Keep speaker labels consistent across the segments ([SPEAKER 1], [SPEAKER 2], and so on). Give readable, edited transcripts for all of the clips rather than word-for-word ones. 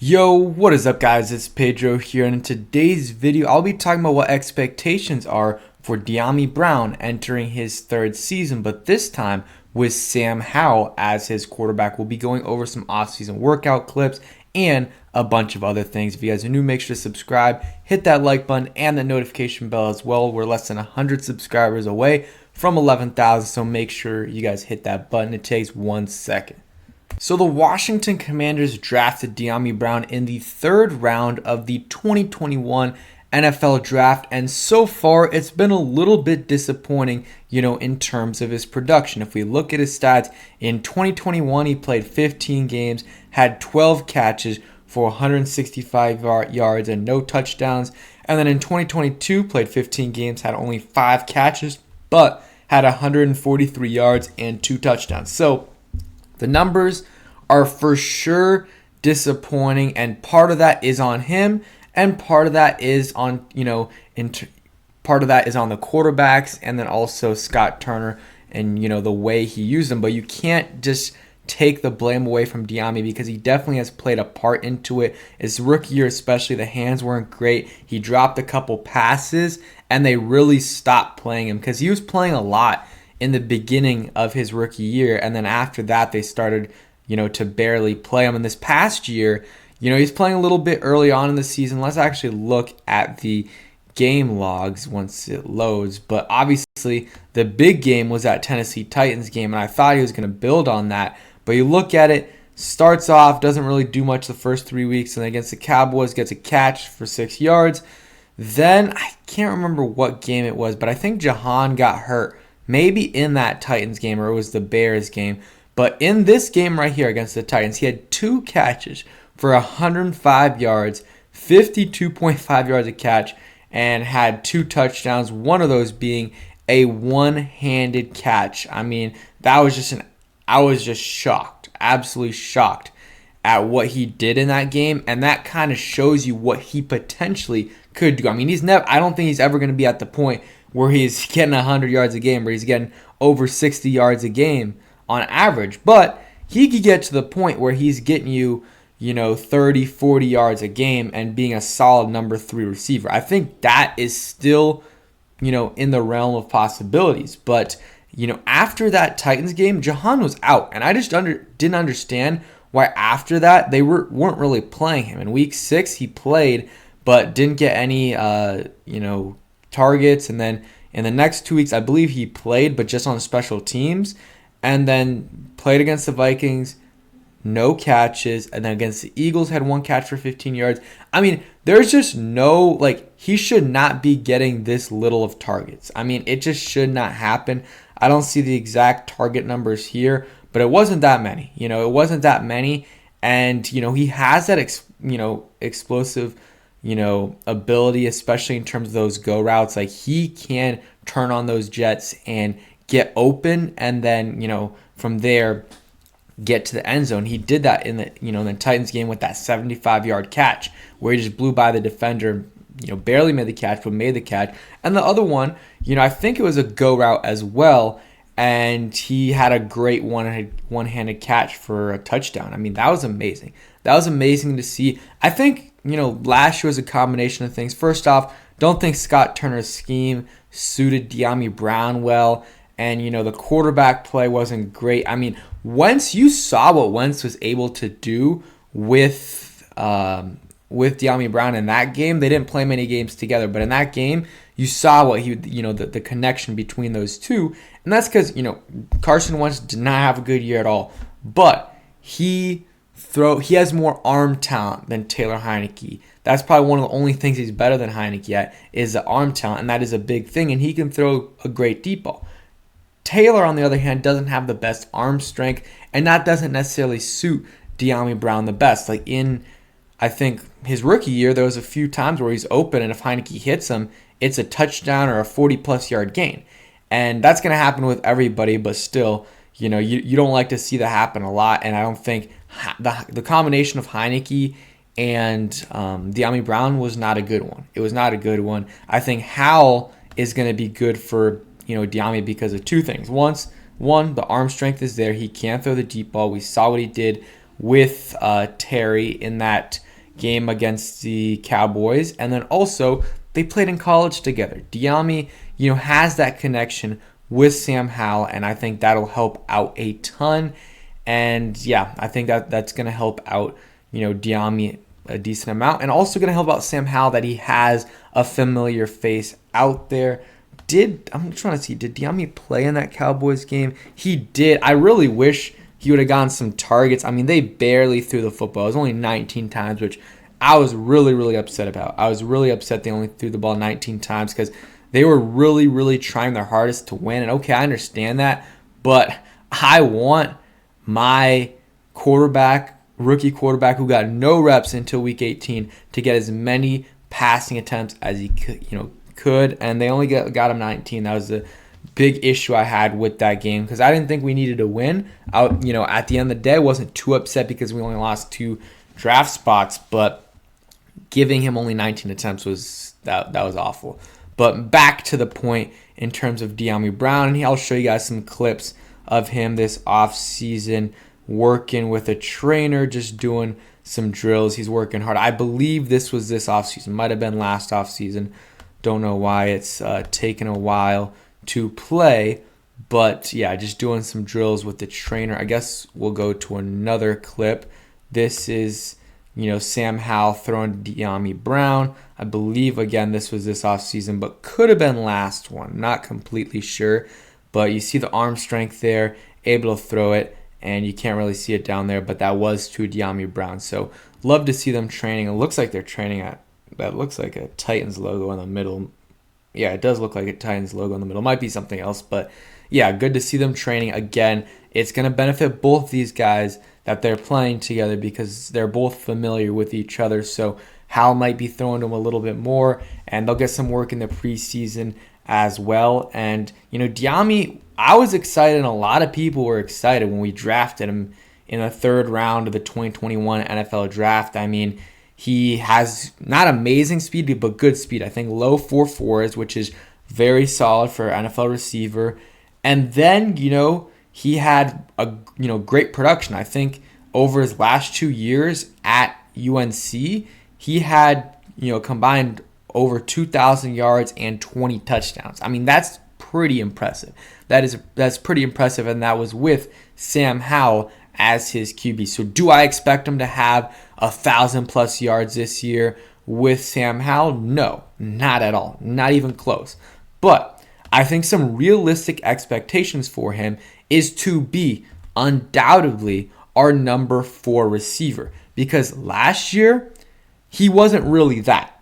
[SPEAKER 1] Yo, what is up guys? It's Pedro here, and in today's video I'll be talking about what expectations are for Dyami Brown entering his third season, but this time with Sam Howell as his quarterback. We'll be going over some offseason workout clips and a bunch of other things. If you guys are new, make sure to subscribe, hit that like button and the notification bell as well. We're less than 100 subscribers away from 11,000, so make sure you guys hit that button. It takes 1 second. So the Washington Commanders drafted Dyami Brown in the third round of the 2021 NFL draft, and so far it's been a little bit disappointing, in terms of his production. If we look at his stats, in 2021 he played 15 games, had 12 catches for 165 yards and no touchdowns, and then in 2022 played 15 games, had only 5 catches, but had 143 yards and 2 touchdowns. So the numbers are for sure disappointing, and part of that is on him, and part of that is on part of that is on the quarterbacks, and then also Scott Turner and the way he used them. But you can't just take the blame away from Dyami because he definitely has played a part into it. His rookie year especially, the hands weren't great. He dropped a couple passes, and they really stopped playing him because he was playing a lot in the beginning of his rookie year, and then after that they started to barely play him. In this past year, he's playing a little bit early on in the season. Let's actually look at the game logs once it loads. But obviously the big game was that Tennessee Titans game, and I thought he was going to build on that. But you look at it, starts off, doesn't really do much the first 3 weeks, and then against the Cowboys gets a catch for 6 yards. Then I can't remember what game it was, but I think Jahan got hurt. Maybe in that Titans game, or it was the Bears game. But in this game right here against the Titans, he had 2 catches for 105 yards, 52.5 yards a catch, and had 2 touchdowns, one of those being a one-handed catch. I mean, I was just shocked, absolutely shocked at what he did in that game, and that kind of shows you what he potentially could do. I mean, I don't think he's ever going to be at the point where he's getting 100 yards a game, where he's getting over 60 yards a game on average. But he could get to the point where he's getting you, 30, 40 yards a game and being a solid number 3 receiver. I think that is still, in the realm of possibilities. But, after that Titans game, Jahan was out. And I just didn't understand why after that they weren't really playing him. In week 6, he played, but didn't get any, targets, and then in the next 2 weeks I believe he played, but just on special teams, and then played against the Vikings, no catches, and then against the Eagles had 1 catch for 15 yards. I mean, there's just he should not be getting this little of targets. I mean, it just should not happen. I don't see the exact target numbers here, but it wasn't that many. It wasn't that many, and he has that explosive ability, especially in terms of those go routes. Like, he can turn on those jets and get open, and then, from there get to the end zone. He did that in the Titans game with that 75-yard catch where he just blew by the defender, barely made the catch, but made the catch. And the other one, I think it was a go route as well, and he had a great one-handed catch for a touchdown. I mean, that was amazing. That was amazing to see. I think last year was a combination of things. First off, don't think Scott Turner's scheme suited Dyami Brown well, and the quarterback play wasn't great. I mean, you saw what Wentz was able to do with Dyami Brown in that game. They didn't play many games together, but in that game, you saw what the connection between those two, and that's because Carson Wentz did not have a good year at all, but he has more arm talent than Taylor Heinicke. That's probably one of the only things he's better than Heinicke at is the arm talent, and that is a big thing, and he can throw a great deep ball. Taylor, on the other hand, doesn't have the best arm strength, and that doesn't necessarily suit Dyami Brown the best. Like in, I think, his rookie year, there was a few times where he's open, and if Heinicke hits him, it's a touchdown or a 40-plus yard gain. And that's going to happen with everybody, but still, you don't like to see that happen a lot, and I don't think the combination of Heinicke and Dyami Brown was not a good one. It was not a good one. I think Howell is going to be good for Dyami because of 2 things. One, the arm strength is there. He can throw the deep ball. We saw what he did with Terry in that game against the Cowboys, and then also they played in college together. Dyami, has that connection with Sam Howell, and I think that'll help out a ton. And yeah, I think that's going to help out, Dyami a decent amount, and also going to help out Sam Howell that he has a familiar face out there. I'm trying to see, did Dyami play in that Cowboys game? He did. I really wish he would have gotten some targets. I mean, they barely threw the football. It was only 19 times, which I was really, really upset about. I was really upset they only threw the ball 19 times because they were really, really trying their hardest to win. And okay, I understand that, but I want my rookie quarterback who got no reps until week 18 to get as many passing attempts as he could, and they only got him 19. That was the big issue I had with that game because I didn't think we needed to win. At the end of the day, I wasn't too upset because we only lost 2 draft spots, but giving him only 19 attempts was awful. But back to the point in terms of Dyami Brown, and I'll show you guys some clips of him this offseason working with a trainer, just doing some drills. He's working hard. I believe this was this offseason. Might have been last offseason. Don't know why it's taken a while to play. But yeah, just doing some drills with the trainer. I guess we'll go to another clip. This is, Sam Howell throwing Dyami Brown. I believe, again, this was this offseason, but could have been last one. Not completely sure. But you see the arm strength there, able to throw it, and you can't really see it down there, but that was to Dyami Brown. So love to see them training. It looks like they're training at, that looks like a Titans logo in the middle. Yeah, it does look like a Titans logo in the middle. Might be something else, but yeah, good to see them training. Again, it's going to benefit both these guys that they're playing together because they're both familiar with each other. So Hal might be throwing them a little bit more, and they'll get some work in the preseason as well. And, Dyami, I was excited, and a lot of people were excited when we drafted him in the 3rd round of the 2021 NFL draft. I mean, he has not amazing speed, but good speed. I think low 4.4s, which is very solid for an NFL receiver. And then, he had a great production. I think over his last 2 years at UNC, he had combined over 2,000 yards and 20 touchdowns. I mean, that's pretty impressive. That's pretty impressive, and that was with Sam Howell as his QB. So do I expect him to have 1,000+ yards this year with Sam Howell? No, not at all. Not even close. But I think some realistic expectations for him is to be undoubtedly our number 4 receiver. Because last year, he wasn't really that.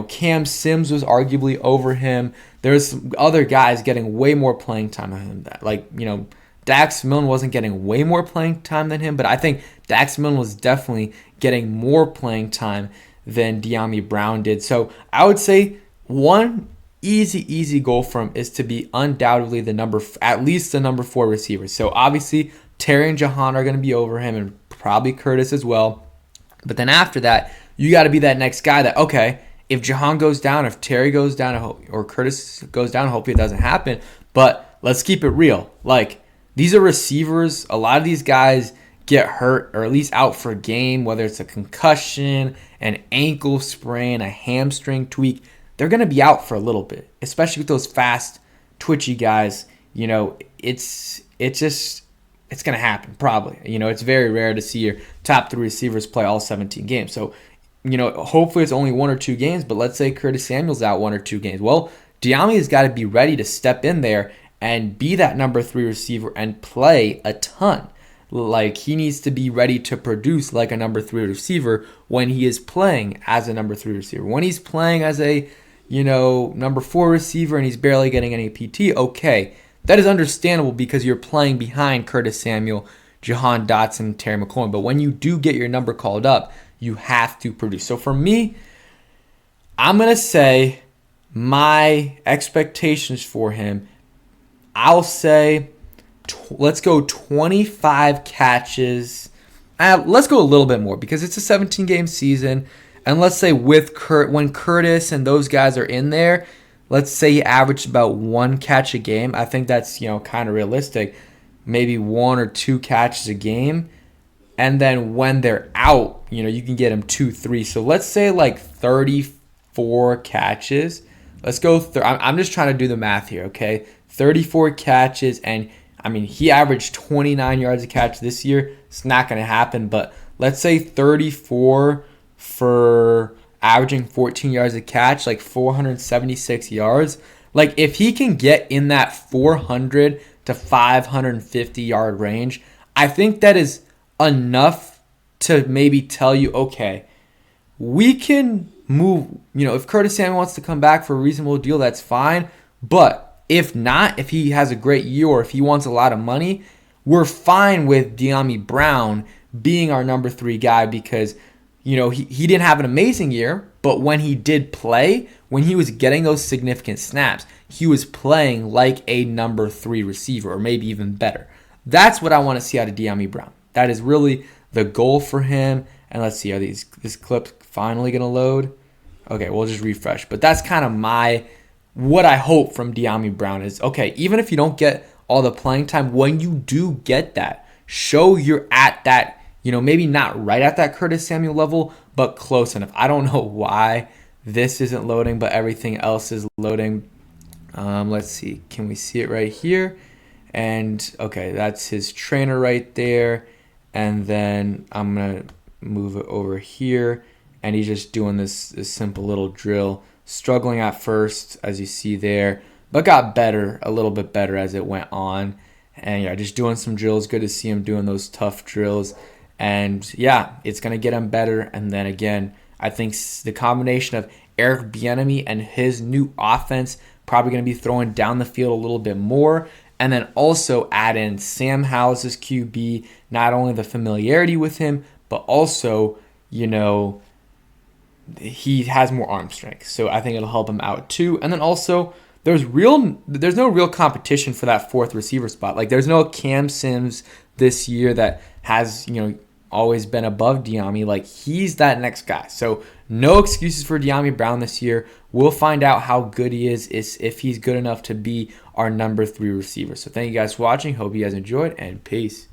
[SPEAKER 1] Cam Sims was arguably over him. There's some other guys getting way more playing time than him. Dax Milne wasn't getting way more playing time than him, but I think Dax Milne was definitely getting more playing than Dyami Brown did. So I would say one easy goal for him is to be undoubtedly at least the number 4 receiver. So obviously Terry and Jahan are going to be over him, and probably Curtis as well. But then after that, you got to be that next guy that, okay, if Jahan goes down, if Terry goes down, or Curtis goes down, hopefully it doesn't happen. But let's keep it real. These are receivers. A lot of these guys get hurt or at least out for a game, whether it's a concussion, an ankle sprain, a hamstring tweak. They're going to be out for a little bit, especially with those fast, twitchy guys. It's going to happen probably. It's very rare to see your top 3 receivers play all 17 games. So, hopefully it's only 1 or 2 games, but let's say Curtis Samuel's out 1 or 2 games. Well, Dyami has got to be ready to step in there and be that number 3 receiver and play a ton. He needs to be ready to produce like a number 3 receiver when he is playing as a number 3 receiver. When he's playing as a, number 4 receiver and he's barely getting any PT, okay, that is understandable because you're playing behind Curtis Samuel, Jahan Dotson, Terry McLaurin. But when you do get your number called up, you have to produce. So for me, I'm going to say my expectations for him, I'll say, let's go 25 catches. Let's go a little bit more because it's a 17-game season. And let's say when Curtis and those guys are in there, let's say he averaged about 1 catch a game. I think that's, kind of realistic. Maybe 1 or 2 catches a game. And then when they're out, you can get him 2-3. So let's say like 34 catches. Let's go. I'm just trying to do the math here, okay? 34 catches, and I mean, he averaged 29 yards a catch this year. It's not going to happen, but let's say 34 for averaging 14 yards a catch, like 476 yards. Like, if he can get in that 400 to 550 yard range, I think that is enough to maybe tell you, okay, we can move. If Curtis Samuel wants to come back for a reasonable deal, that's fine. But if not, if he has a great year or if he wants a lot of money, we're fine with Dyami Brown being our number 3 guy because, he didn't have an amazing year, but when he did play, when he was getting those significant snaps, he was playing like a number 3 receiver or maybe even better. That's what I want to see out of Dyami Brown. That is really the goal for him. And let's see, this clip's finally going to load? Okay, we'll just refresh. But that's kind of what I hope from Dyami Brown is, okay, even if you don't get all the playing time, when you do get that, show you're at that, maybe not right at that Curtis Samuel level, but close enough. I don't know why this isn't loading, but everything else is loading. Let's see. Can we see it right here? And, okay, that's his trainer right there. And then I'm going to move it over here. And he's just doing this simple little drill. Struggling at first, as you see there, but got better, a little bit better as it went on. And, yeah, just doing some drills. Good to see him doing those tough drills. And, yeah, it's going to get him better. And then, again, I think the combination of Eric Bieniemy and his new offense probably going to be throwing down the field a little bit more. And then also add in Sam Howell as QB, not only the familiarity with him, but also, he has more arm strength. So I think it'll help him out too. And then also, there's no real competition for that 4th receiver spot. Like, there's no Cam Sims this year that has, always been above Dyami. Like, he's that next guy. So no excuses for Dyami Brown this year. We'll find out how good he is if he's good enough to be our number 3 receiver. So thank you guys for watching. Hope you guys enjoyed, and peace.